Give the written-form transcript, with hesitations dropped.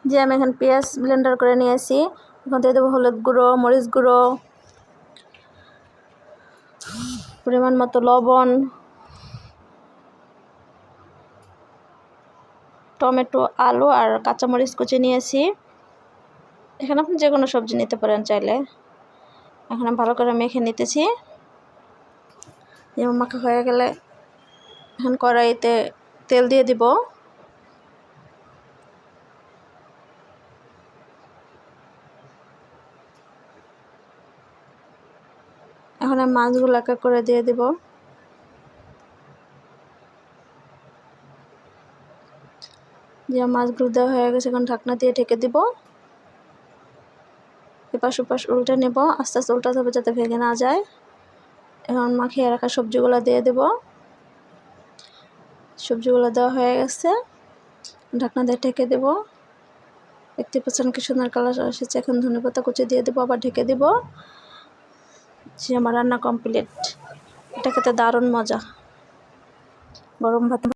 যে আমি এখন পেঁয়াজ ব্লেন্ডার করে নিয়েছি, এখন দিয়ে দেবো হলুদ গুঁড়ো, মরিচ গুঁড়ো, পরিমাণ মতো লবণ, টমেটো, আলু আর কাঁচামরিচ কুচি নিয়েছি। এখানে আপনি যে কোনো সবজি নিতে পারেন চাইলে। এখন আমি ভালো করে মেখে নিতেছি। যেমন মাখা হয়ে গেলে এখন কড়াইতে তেল দিয়ে দিব। এখন আমি মাছগুলো এক এক করে দিয়ে দিব। যে মাছগুলো দেওয়া হয়ে গেছে, এখন ঢাকনা দিয়ে ঢেকে দিব। এপাশ ওপাশ উল্টে নেব, আস্তে আস্তে উল্টাতে হবে যাতে ভেঙে না যায়। এখন মাখিয়ে রাখা সবজিগুলো দিয়ে দেব। সবজিগুলো দেওয়া হয়ে গেছে, ঢাকনা দিয়ে ঢেকে দেব। দেখতে পাচ্ছেন কি সুন্দর কালার এসেছে। এখন ধনেপাতা কুচি দিয়ে দেবো, আবার ঢেকে দেব। যে আমার রান্না কমপ্লিট। এটা খেতে দারুণ মজা। গরম ভাত